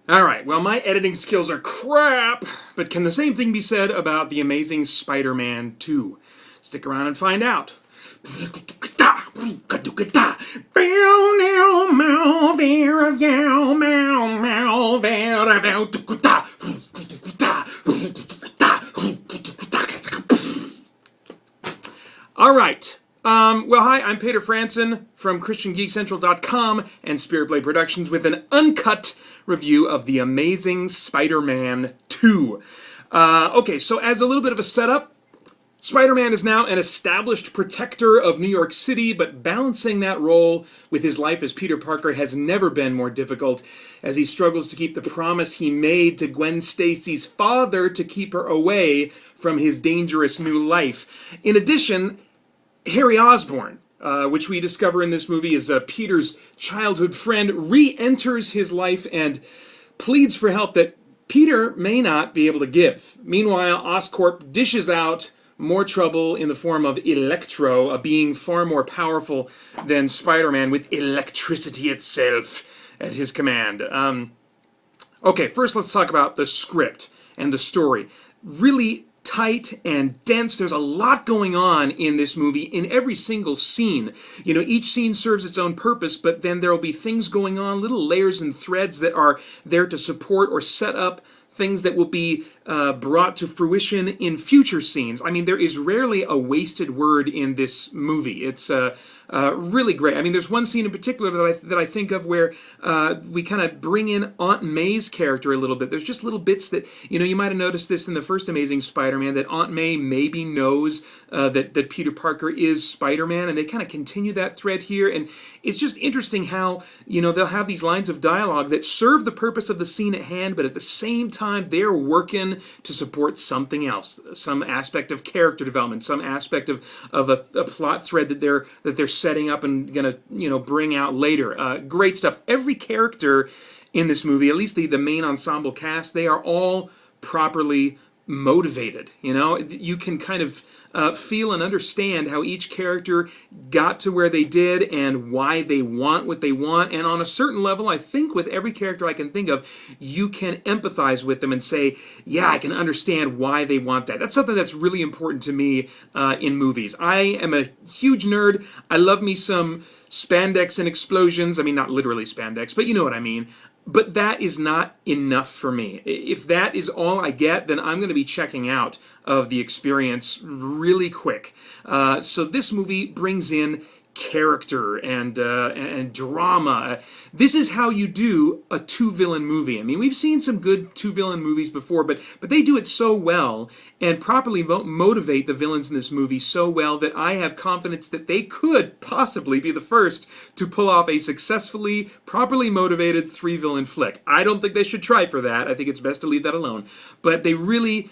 Alright, well, my editing skills are crap, but can the same thing be said about The Amazing Spider-Man 2? Stick around and find out. Alright. Well, hi, I'm Peter Franson from ChristianGeekCentral.com and Spirit Blade Productions with an uncut review of The Amazing Spider-Man 2. Okay, so as a little bit of a setup, Spider-Man is now an established protector of New York City, but balancing that role with his life as Peter Parker has never been more difficult as he struggles to keep the promise he made to Gwen Stacy's father to keep her away from his dangerous new life. In addition, Harry Osborn, which we discover in this movie is Peter's childhood friend, re-enters his life and pleads for help that Peter may not be able to give. Meanwhile, Oscorp dishes out more trouble in the form of Electro, a being far more powerful than Spider-Man with electricity itself at his command. Okay, first let's talk about the script and the story. Really tight and dense. There's a lot going on in this movie in every single scene. You know, each scene serves its own purpose, but then there will be things going on, little layers and threads that are there to support or set up things that will be brought to fruition in future scenes. I mean, there is rarely a wasted word in this movie. It's really great. I mean, there's one scene in particular that I think of where we kind of bring in Aunt May's character a little bit. There's just little bits that, you know, you might have noticed this in the first Amazing Spider-Man, that Aunt May maybe knows that Peter Parker is Spider-Man, and they kind of continue that thread here. And it's just interesting how, you know, they'll have these lines of dialogue that serve the purpose of the scene at hand, but at the same time, they're working to support something else, some aspect of character development, some aspect of a plot thread that they're setting up and gonna, you know, bring out later. Great stuff. Every character in this movie, at least the main ensemble cast, they are all properly motivated. You know, you can kind of feel and understand how each character got to where they did and why they want what they want. And on a certain level, I think with every character I can think of, you can empathize with them and say, yeah, I can understand why they want that. That's something that's really important to me in movies. I am a huge nerd. I love me some spandex and explosions. I mean, not literally spandex, but you know what I mean. But that is not enough for me. If that is all I get, then I'm going to be checking out of the experience really quick. So this movie brings in character and drama. This is how you do a two-villain movie. I mean, we've seen some good two-villain movies before, but they do it so well and properly motivate the villains in this movie so well that I have confidence that they could possibly be the first to pull off a successfully, properly motivated three-villain flick. I don't think they should try for that. I think it's best to leave that alone. But they really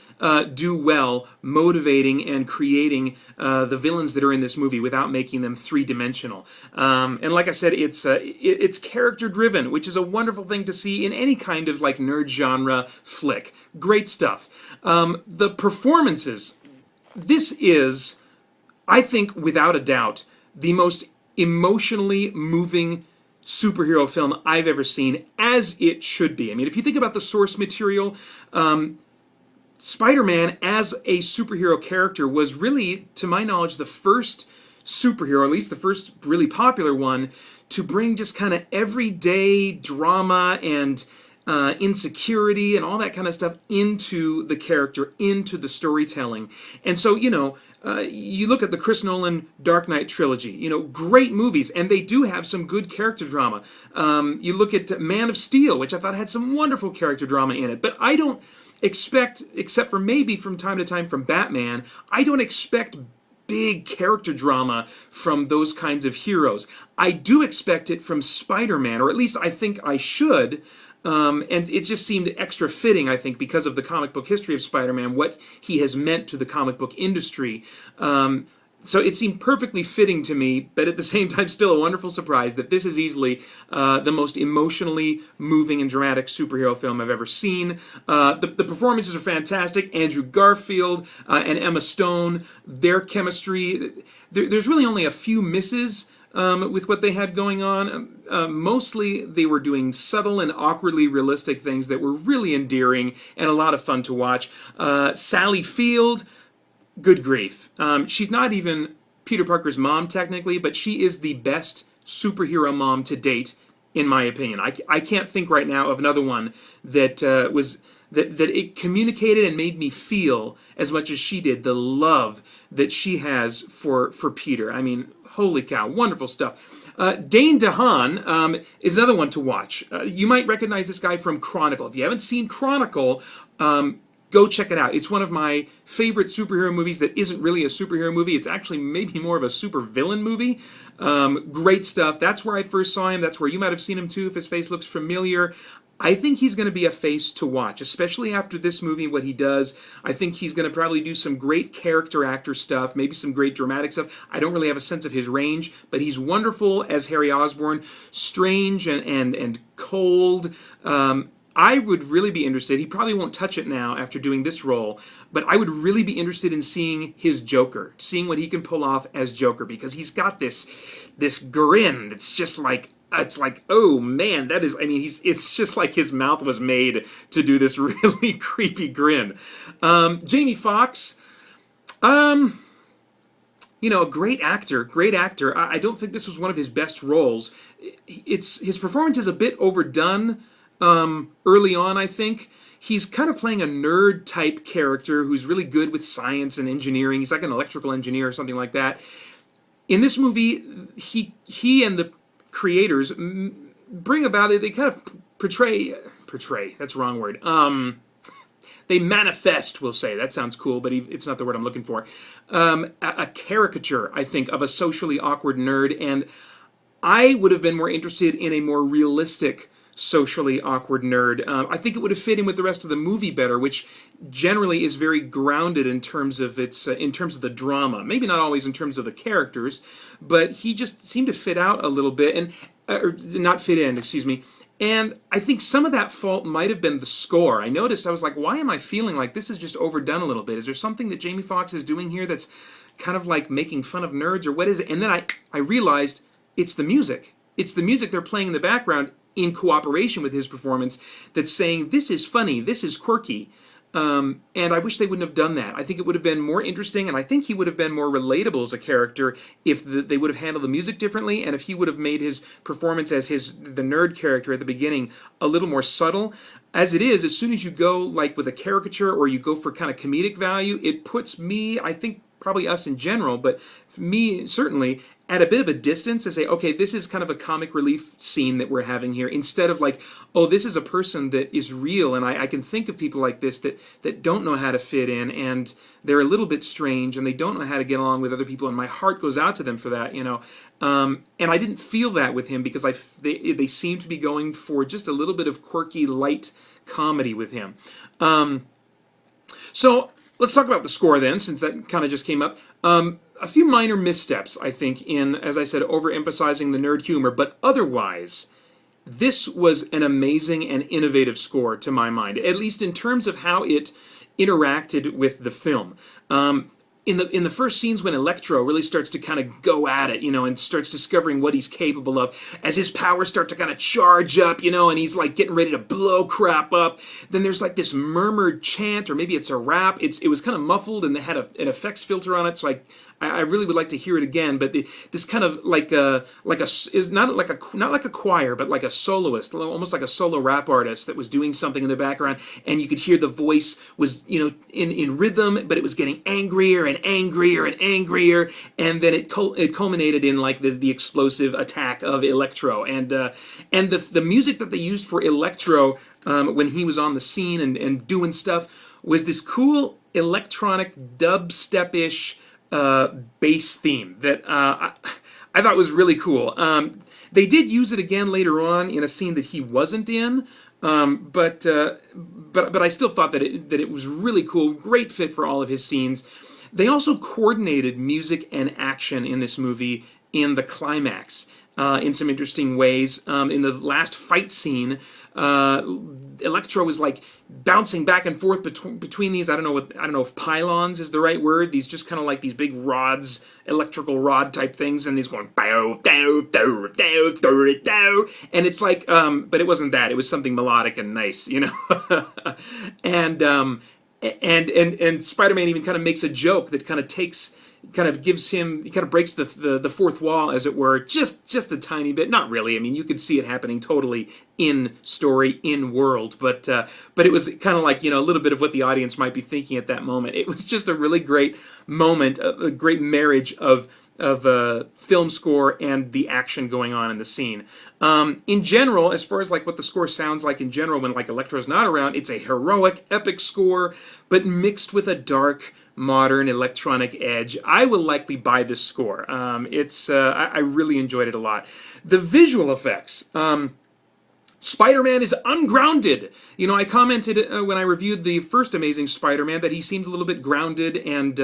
do well motivating and creating the villains that are in this movie without making them three-dimensional. And like I said, it's character-driven, which is a wonderful thing to see in any kind of like nerd genre flick. Great stuff. The performances. This is, I think, without a doubt, the most emotionally moving superhero film I've ever seen, as it should be. I mean, if you think about the source material, Spider-Man as a superhero character was really, to my knowledge, the first superhero, at least the first really popular one, to bring just kind of everyday drama and insecurity and all that kind of stuff into the character, into the storytelling. And so, you know, you look at the Chris Nolan Dark Knight trilogy, you know, great movies, and they do have some good character drama. You look at Man of Steel, which I thought had some wonderful character drama in it, but I don't expect, except for maybe from time to time from Batman, I don't expect big character drama from those kinds of heroes. I do expect it from Spider-Man, or at least I think I should. And it just seemed extra fitting, I think, because of the comic book history of Spider-Man, what he has meant to the comic book industry. So it seemed perfectly fitting to me, but at the same time still a wonderful surprise that this is easily the most emotionally moving and dramatic superhero film I've ever seen. The performances are fantastic. Andrew Garfield and Emma Stone, their chemistry. There's really only a few misses with what they had going on. Mostly they were doing subtle and awkwardly realistic things that were really endearing and a lot of fun to watch. Sally Field, good grief. She's not even Peter Parker's mom technically, but she is the best superhero mom to date, in my opinion. I can't think right now of another one that that it communicated and made me feel as much as she did the love that she has for Peter. I mean, holy cow, wonderful stuff. Dane DeHaan is another one to watch. You might recognize this guy from Chronicle. If you haven't seen Chronicle, go check it out. It's one of my favorite superhero movies that isn't really a superhero movie. It's actually maybe more of a supervillain movie. Great stuff. That's where I first saw him. That's where you might have seen him too, if his face looks familiar. I think he's going to be a face to watch, especially after this movie, what he does. I think he's going to probably do some great character actor stuff, maybe some great dramatic stuff. I don't really have a sense of his range, but he's wonderful as Harry Osborn, strange and cold. I would really be interested. He probably won't touch it now after doing this role, but I would really be interested in seeing his Joker, seeing what he can pull off as Joker, because he's got this grin that's just like, it's like, oh man, that is, I mean, it's just like his mouth was made to do this really creepy grin. Jamie Foxx, a great actor. I don't think this was one of his best roles. His performance is a bit overdone early on, I think. He's kind of playing a nerd type character who's really good with science and engineering. He's like an electrical engineer or something like that. In this movie, he and the creators bring about it. They kind of portray. That's the wrong word. They manifest, we'll say. That sounds cool, but it's not the word I'm looking for. A caricature, I think, of a socially awkward nerd, and I would have been more interested in a more realistic socially awkward nerd. I think it would have fit in with the rest of the movie better, which generally is very grounded in terms of the drama. Maybe not always in terms of the characters, but he just seemed to fit out a little bit, and or not fit in, excuse me. And I think some of that fault might have been the score. I noticed, I was like, why am I feeling like this is just overdone a little bit? Is there something that Jamie Foxx is doing here that's kind of like making fun of nerds, or what is it? And then I realized it's the music. It's the music they're playing in the background in cooperation with his performance that's saying, this is funny, this is quirky. And I wish they wouldn't have done that. I think it would have been more interesting, and I think he would have been more relatable as a character if they would have handled the music differently, and if he would have made his performance as the nerd character at the beginning a little more subtle. As it is, as soon as you go like with a caricature or you go for kind of comedic value, it puts me, I think probably us in general, but me certainly, at a bit of a distance to say, okay, this is kind of a comic relief scene that we're having here, instead of like, oh, this is a person that is real, and I can think of people like this that don't know how to fit in, and they're a little bit strange, and they don't know how to get along with other people, and my heart goes out to them for that, And I didn't feel that with him, because they seem to be going for just a little bit of quirky, light comedy with him. So let's talk about the score then, since that kind of just came up. A few minor missteps, I think, in, as I said, overemphasizing the nerd humor, but otherwise, this was an amazing and innovative score to my mind, at least in terms of how it interacted with the film. In the first scenes when Electro really starts to kind of go at it, and starts discovering what he's capable of, as his powers start to kind of charge up, and he's like getting ready to blow crap up, then there's like this murmured chant, or maybe it's a rap. It was kind of muffled, and they had an effects filter on it, so I really would like to hear it again. But this kind of is not like a choir, but like a soloist, almost like a solo rap artist that was doing something in the background, and you could hear the voice was in rhythm, but it was getting angrier and angrier and angrier, and then it culminated in like the explosive attack of Electro, and the music that they used for Electro when he was on the scene and doing stuff was this cool electronic dubstep-ish bass theme that I thought was really cool. They did use it again later on in a scene that he wasn't in, but I still thought that it was really cool. Great fit for all of his scenes. They also coordinated music and action in this movie in the climax in some interesting ways. In the last fight scene, Electro is like bouncing back and forth between these. I don't know if pylons is the right word. These just kind of like these big rods, electrical rod type things, and he's going bow dow dow dow dow dow, and it's like, but it wasn't that. It was something melodic and nice, you know, and Spider-Man even kind of makes a joke that kind of gives him, he kind of breaks the fourth wall, as it were, just a tiny bit. Not really. I mean, you could see it happening totally in story, in world, but it was kind of like, you know, a little bit of what the audience might be thinking at that moment. It was just a really great moment, a great marriage of film score and the action going on in the scene. In general, as far as like what the score sounds like in general when like Electro's not around, it's a heroic, epic score, but mixed with a dark, modern electronic edge. I will likely buy this score. I really enjoyed it a lot. The visual effects. Spider-Man is ungrounded. You know, I commented when I reviewed the first Amazing Spider-Man that he seemed a little bit grounded and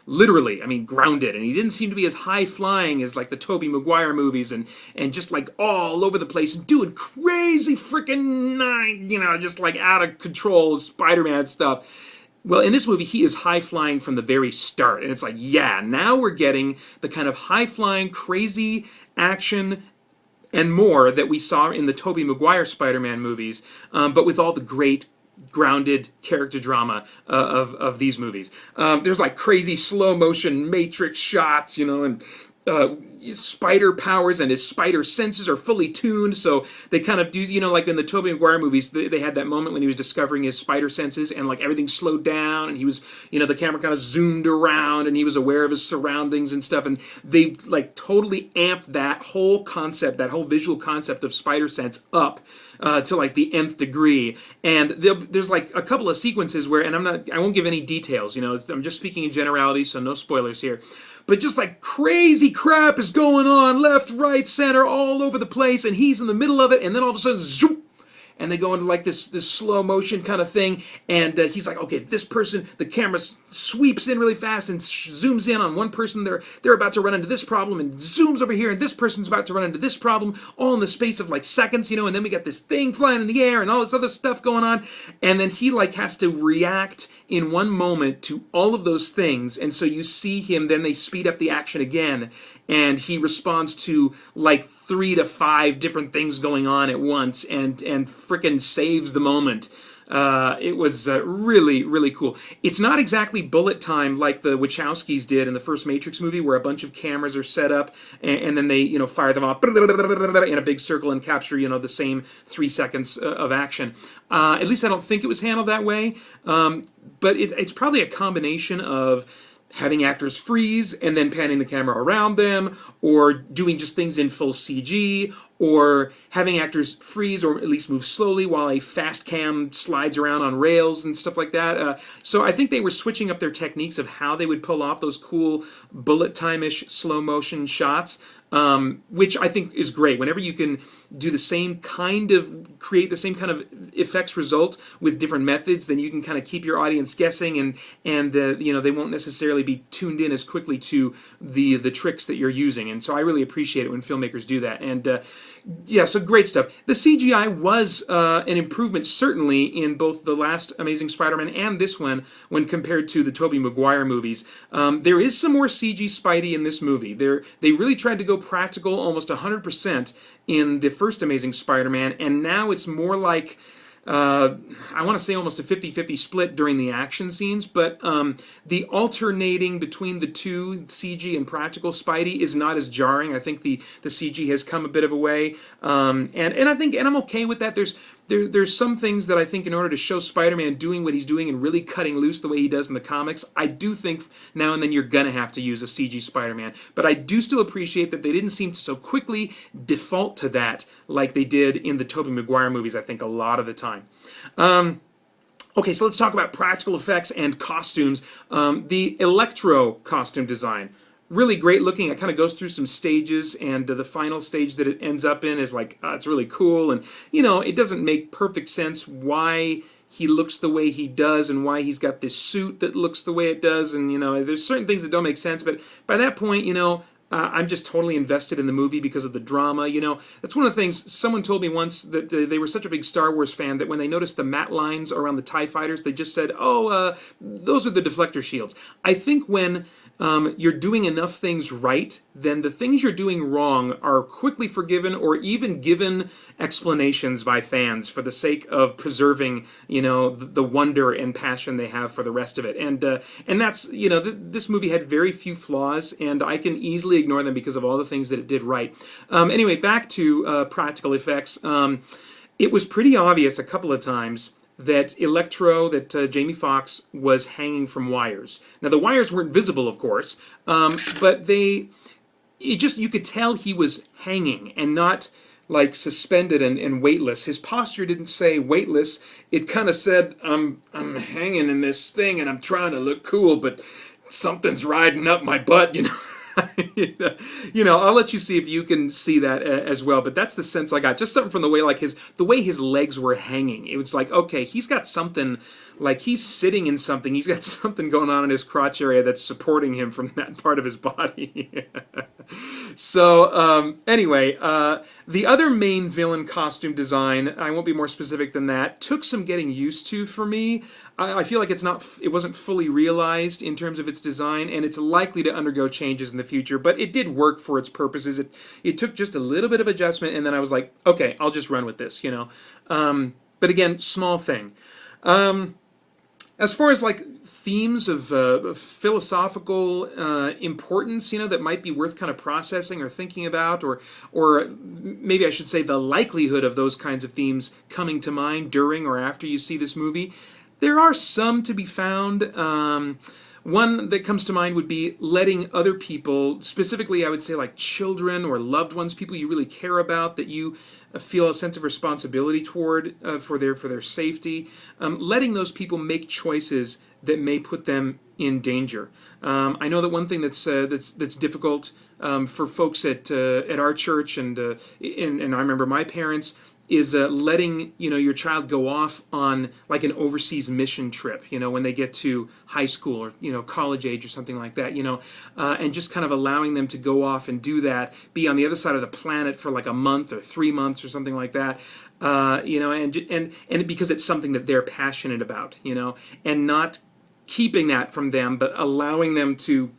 literally, I mean, grounded. And he didn't seem to be as high-flying as like the Tobey Maguire movies and just like all over the place doing crazy freaking, you know, just like out of control Spider-Man stuff. Well, in this movie, he is high-flying from the very start. And it's like, yeah, now we're getting the kind of high-flying, crazy action and more that we saw in the Tobey Maguire Spider-Man movies, but with all the great grounded character drama of these movies. There's like crazy slow-motion Matrix shots, you know, and spider powers and his spider senses are fully tuned, so they kind of do, you know, like in the Tobey Maguire movies, they had that moment when he was discovering his spider senses and like everything slowed down and he was, you know, the camera kind of zoomed around and he was aware of his surroundings and stuff, and they like totally amped that whole concept, that whole visual concept of spider sense up to like the nth degree. And there's like a couple of sequences where, and I won't give any details, you know, I'm just speaking in generalities, so no spoilers here. But just like crazy crap is going on left, right, center, all over the place, and he's in the middle of it, and then all of a sudden, zoom, and they go into like this slow motion kind of thing, and he's like, okay, this person, the camera sweeps in really fast and zooms in on one person, they're about to run into this problem, and zooms over here, and this person's about to run into this problem, all in the space of like seconds, you know, and then we got this thing flying in the air and all this other stuff going on, and then he like has to react in one moment to all of those things, and so you see him, then they speed up the action again, and he responds to like 3 to 5 different things going on at once, and frickin' saves the moment. It was really, really cool. It's not exactly bullet time like the Wachowskis did in the first Matrix movie, where a bunch of cameras are set up and then they, you know, fire them off in a big circle and capture, you know, the same 3 seconds of action. At least I don't think it was handled that way. But it's probably a combination of having actors freeze and then panning the camera around them, or doing just things in full CG, or having actors freeze or at least move slowly while a fast cam slides around on rails and stuff like that. So I think they were switching up their techniques of how they would pull off those cool bullet time-ish slow motion shots, which I think is great. Whenever you can do the same kind of, create the same kind of effects result with different methods, then you can kind of keep your audience guessing, and you know, they won't necessarily be tuned in as quickly to the tricks that you're using. And so I really appreciate it when filmmakers do that. And yeah, so great stuff. The CGI was an improvement, certainly, in both the last Amazing Spider-Man and this one when compared to the Tobey Maguire movies. There is some more CG Spidey in this movie. They really tried to go practical almost 100% in the first Amazing Spider-Man, and now it's more like, I want to say almost a 50-50 split during the action scenes, but the alternating between the two, CG and practical Spidey, is not as jarring. I think the CG has come a bit of a way, and I think, and I'm okay with that. There's some things that I think, in order to show Spider-Man doing what he's doing and really cutting loose the way he does in the comics, I do think now and then you're gonna have to use a CG Spider-Man. But I do still appreciate that they didn't seem to so quickly default to that like they did in the Tobey Maguire movies, I think, a lot of the time. Okay, so let's talk about practical effects and costumes. The Electro costume design, really great looking. It kind of goes through some stages, and the final stage that it ends up in is like, it's really cool. And, you know, it doesn't make perfect sense why he looks the way he does and why he's got this suit that looks the way it does. And, you know, there's certain things that don't make sense. But by that point, you know, I'm just totally invested in the movie because of the drama. That's one of the things someone told me once, that they were such a big Star Wars fan that when they noticed the matte lines around the TIE fighters, they just said, "Oh, those are the deflector shields." I think when you're doing enough things right, then the things you're doing wrong are quickly forgiven or even given explanations by fans for the sake of preserving, the wonder and passion they have for the rest of it. And that's, this movie had very few flaws, and I can easily ignore them because of all the things that it did right. Anyway, back to practical effects. It was pretty obvious a couple of times that Jamie Foxx was hanging from wires. Now, the wires weren't visible, of course, but you could tell he was hanging and not like suspended and weightless. His posture didn't say weightless. It kind of said, I'm hanging in this thing and I'm trying to look cool, but something's riding up my butt, I'll let you see if you can see that as well. But that's the sense I got. Just something from the way his legs were hanging. It was like, okay, he's got something, like he's sitting in something. He's got something going on in his crotch area that's supporting him from that part of his body. So anyway, the other main villain costume design, I won't be more specific than that, took some getting used to for me. I feel like it wasn't fully realized in terms of its design, and it's likely to undergo changes in the future, but it did work for its purposes. It took just a little bit of adjustment, and then I was like, okay, I'll just run with this, But again, small thing. As far as like themes of philosophical importance, that might be worth kind of processing or thinking about, or maybe I should say the likelihood of those kinds of themes coming to mind during or after you see this movie, there are some to be found. One that comes to mind would be letting other people, specifically I would say like children or loved ones, people you really care about, that you feel a sense of responsibility toward for their safety, letting those people make choices that may put them in danger. I know that one thing that's difficult for folks at our church, and I remember my parents, is letting your child go off on like an overseas mission trip, when they get to high school or college age or something like that, and just kind of allowing them to go off and do that, be on the other side of the planet for like a month or 3 months or something like that, and because it's something that they're passionate about, and not keeping that from them, but allowing them to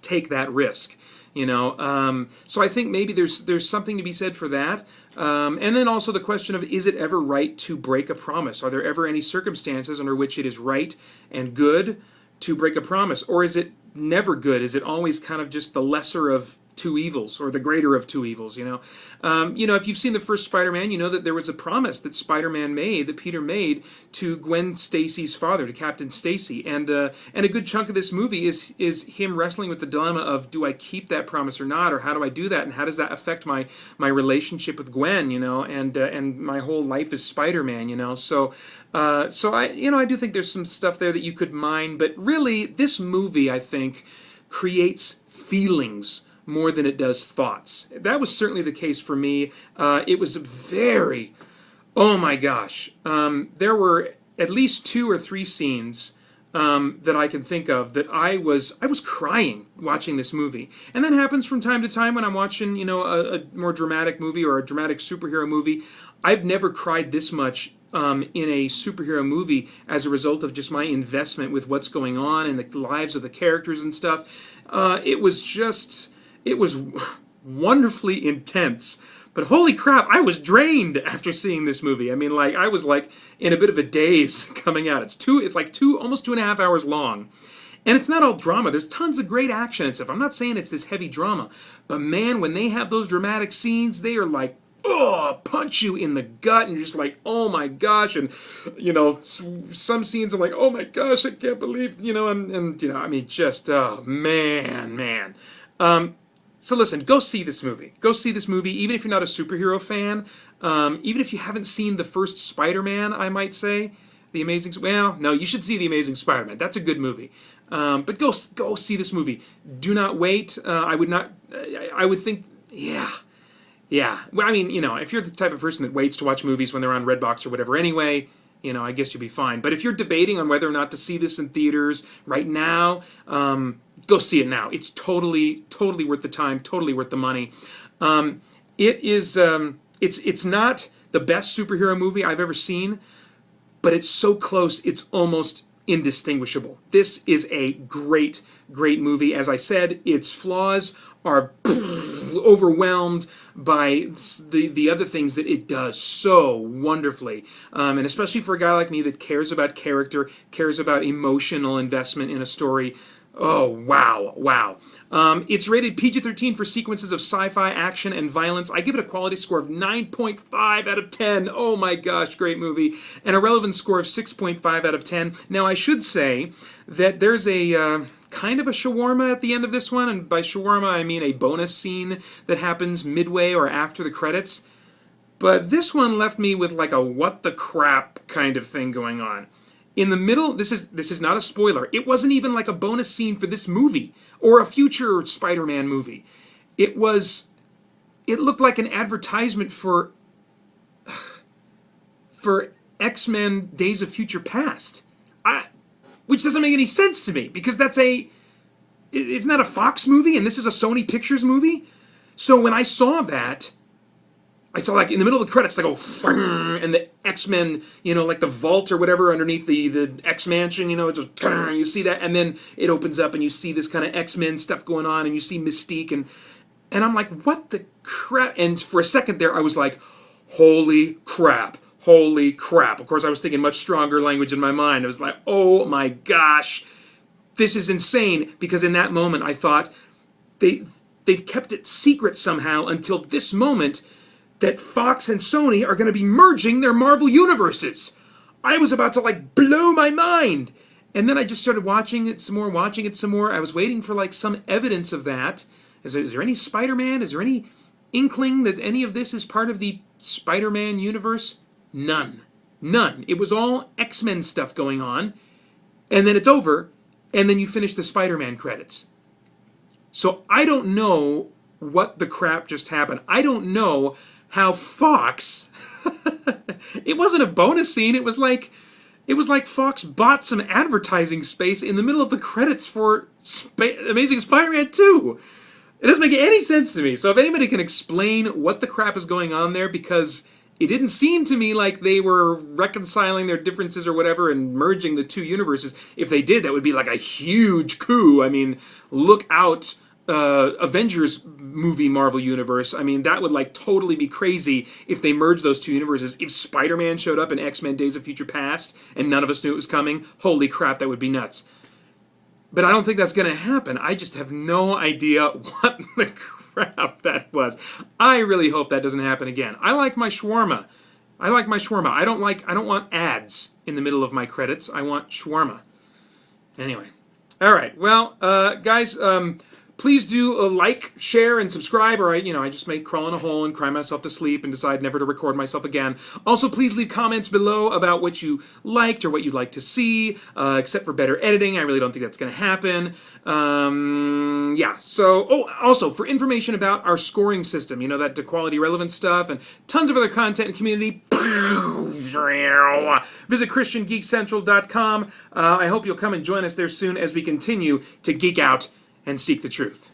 take that risk. So I think maybe there's something to be said for that. And then also the question of, is it ever right to break a promise? Are there ever any circumstances under which it is right and good to break a promise? Or is it never good? Is it always kind of just the lesser of two evils, or the greater of two evils? If you've seen the first Spider-Man, you know that there was a promise that that Peter made to Gwen Stacy's father, to Captain Stacy, and a good chunk of this movie is him wrestling with the dilemma of, do I keep that promise or not, or how do I do that, and how does that affect my relationship with Gwen, and my whole life as Spider-Man, So I do think there's some stuff there that you could mine, but really this movie, I think, creates feelings more than it does thoughts. That was certainly the case for me. It was very, oh my gosh. There were at least 2 or 3 scenes that I can think of that I was crying watching this movie. And that happens from time to time when I'm watching, a more dramatic movie or a dramatic superhero movie. I've never cried this much in a superhero movie as a result of just my investment with what's going on and the lives of the characters and stuff. It was wonderfully intense, but holy crap, I was drained after seeing this movie. I mean, I was in a bit of a daze coming out. It's almost 2.5 hours long. And it's not all drama. There's tons of great action and stuff. I'm not saying it's this heavy drama, but man, when they have those dramatic scenes, they are like, punch you in the gut, and you're just like, oh my gosh. And some scenes I'm like, oh my gosh, I can't believe, I mean, just, oh man. So listen, go see this movie. Go see this movie, even if you're not a superhero fan, even if you haven't seen the first Spider-Man, I might say. No, you should see The Amazing Spider-Man. That's a good movie. But go see this movie. Do not wait. I would think, yeah. Well, I mean, if you're the type of person that waits to watch movies when they're on Redbox or whatever anyway, I guess you'll be fine. But if you're debating on whether or not to see this in theaters right now, go see it now. It's totally worth the time, totally worth the money. It is. It's not the best superhero movie I've ever seen, but it's so close. It's almost indistinguishable. This is a great movie. As I said, its flaws are overwhelmed by the other things that it does so wonderfully. And especially for a guy like me that cares about character, cares about emotional investment in a story. Oh, wow. It's rated PG-13 for sequences of sci-fi, action, and violence. I give it a quality score of 9.5 out of 10. Oh my gosh, great movie. And a relevance score of 6.5 out of 10. Now, I should say that there's a kind of a shawarma at the end of this one, and by shawarma I mean a bonus scene that happens midway or after the credits. But this one left me with like a what the crap kind of thing going on. In the middle, this is not a spoiler. It wasn't even like a bonus scene for this movie or a future Spider-Man movie. It looked like an advertisement for X-Men Days of Future Past. Which doesn't make any sense to me because it's not a Fox movie and this is a Sony Pictures movie. So when I saw that, I saw like in the middle of the credits, they go, and the X-Men, like the vault or whatever underneath the X-Mansion, it just, you see that, and then it opens up and you see this kind of X-Men stuff going on, and you see Mystique, and I'm like, what the crap? And for a second there, I was like, holy crap. Of course, I was thinking much stronger language in my mind. I was like, oh my gosh, this is insane, because in that moment I thought, they've kept it secret somehow until this moment, that Fox and Sony are going to be merging their Marvel universes. I was about to like blow my mind. And then I just started watching it some more. I was waiting for like some evidence of that. Is there any Spider-Man? Is there any inkling that any of this is part of the Spider-Man universe? None. It was all X-Men stuff going on. And then it's over. And then you finish the Spider-Man credits. So I don't know what the crap just happened. I don't know how Fox, it wasn't a bonus scene, it was like Fox bought some advertising space in the middle of the credits for Amazing Spider-Man 2. It doesn't make any sense to me. So if anybody can explain what the crap is going on there, because it didn't seem to me like they were reconciling their differences or whatever and merging the two universes. If they did, that would be like a huge coup. I mean, look out. Avengers movie Marvel universe. I mean, that would like totally be crazy if they merged those two universes. If Spider-Man showed up in X-Men Days of Future Past and none of us knew it was coming, holy crap, that would be nuts. But I don't think that's going to happen. I just have no idea what the crap that was. I really hope that doesn't happen again. I like my shawarma. I don't want ads in the middle of my credits. I want shawarma. Anyway. All right. Well, guys, please do like, share, and subscribe, or I just may crawl in a hole and cry myself to sleep and decide never to record myself again. Also, please leave comments below about what you liked or what you'd like to see, except for better editing. I really don't think that's going to happen. Yeah, so, also, for information about our scoring system, that to quality relevant stuff, and tons of other content and community, visit ChristianGeekCentral.com. I hope you'll come and join us there soon as we continue to geek out and seek the truth.